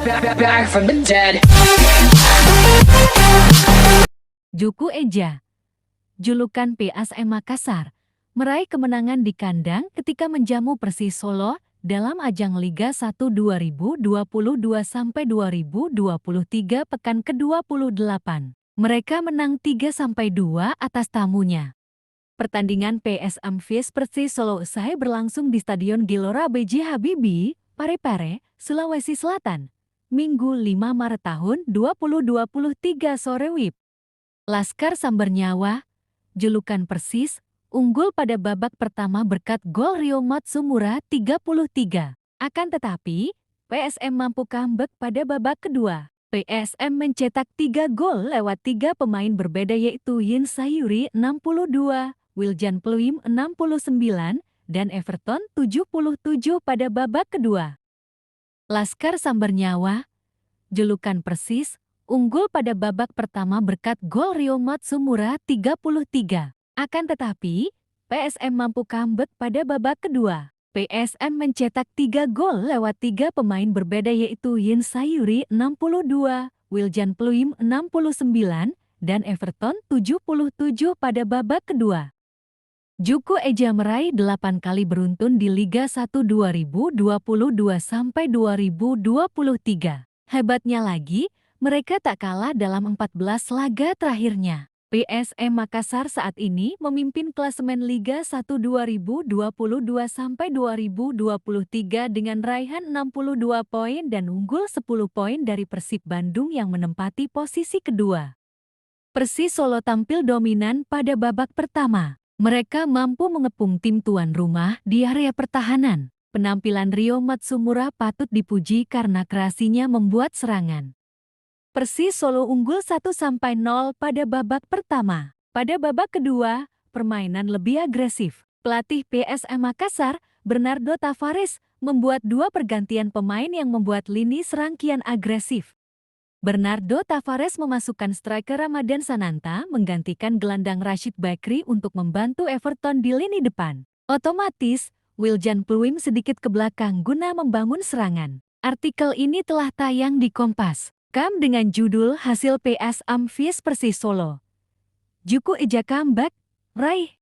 Back from the dead. Juku Eja, julukan PSM Makassar, meraih kemenangan di kandang ketika menjamu Persis Solo dalam ajang Liga 1 2022-2023 pekan ke-28. Mereka menang 3-2 atas tamunya. Pertandingan PSM vs Persis Solo usai berlangsung di Stadion Gelora B.J. Habibie, Parepare, Sulawesi Selatan, Minggu 5 Maret tahun 2023 sore WIB. Laskar Sambar Nyawa, julukan Persis, unggul pada babak pertama berkat gol Rio Matsumura 33. Akan tetapi, PSM mampu comeback pada babak kedua. PSM mencetak 3 gol lewat 3 pemain berbeda yaitu Yin Sayuri 62, Wiljan Pluim 69, dan Everton 77 pada babak kedua. Laskar Sambar Nyawa, julukan Persis, unggul pada babak pertama berkat gol Rio Matsumura 33. Akan tetapi, PSM mampu comeback pada babak kedua. PSM mencetak 3 gol lewat 3 pemain berbeda yaitu Yin Sayuri 62, Wiljan Pluim 69, dan Everton 77 pada babak kedua. Juku Eja meraih 8 kali beruntun di Liga 1 2022-2023. Hebatnya lagi, mereka tak kalah dalam 14 laga terakhirnya. PSM Makassar saat ini memimpin klasemen Liga 1 2022-2023 dengan raihan 62 poin dan unggul 10 poin dari Persib Bandung yang menempati posisi kedua. Persis Solo tampil dominan pada babak pertama. Mereka mampu mengepung tim tuan rumah di area pertahanan. Penampilan Rio Matsumura patut dipuji karena kreasinya membuat serangan. Persis Solo unggul 1-0 pada babak pertama. Pada babak kedua, permainan lebih agresif. Pelatih PSM Makassar, Bernardo Tavares, membuat 2 pergantian pemain yang membuat lini serang kian agresif. Bernardo Tavares memasukkan striker Ramadan Sananta menggantikan gelandang Rashid Bakri untuk membantu Everton di lini depan. Otomatis, Wiljan Pluim sedikit ke belakang guna membangun serangan. Artikel ini telah tayang di Kompas.com dengan judul Hasil PSM vs Persis Solo. Juku Eja comeback, raih.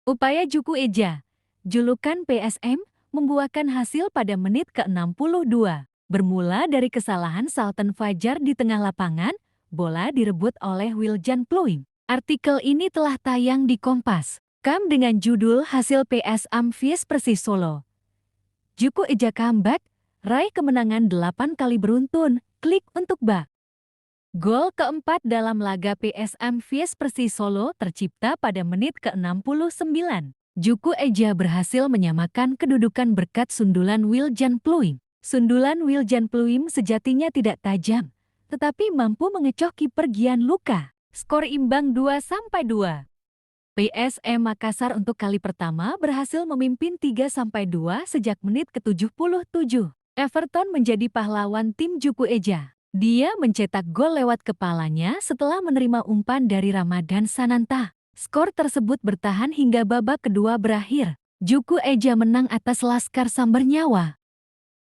Upaya Juku Eja, julukan PSM, membuahkan hasil pada menit ke-62. Bermula dari kesalahan Sultan Fajar di tengah lapangan, bola direbut oleh Wiljan Pluim. Artikel ini telah tayang di Kompas.com dengan judul Hasil PSM vs Persis Solo. Juku Eja comeback, raih kemenangan 8 kali beruntun, klik untuk bak. Gol keempat dalam laga PSM vs Persis Solo tercipta pada menit ke-69. Juku Eja berhasil menyamakan kedudukan berkat sundulan Wiljan Pluim. Sundulan Wiljan Pluim sejatinya tidak tajam, tetapi mampu mengecoh kiper Gianluca. Skor imbang 2-2. PSM Makassar untuk kali pertama berhasil memimpin 3-2 sejak menit ke-77. Everton menjadi pahlawan tim Juku Eja. Dia mencetak gol lewat kepalanya setelah menerima umpan dari Ramadan Sananta. Skor tersebut bertahan hingga babak kedua berakhir. Juku Eja menang atas Laskar Sambar Nyawa.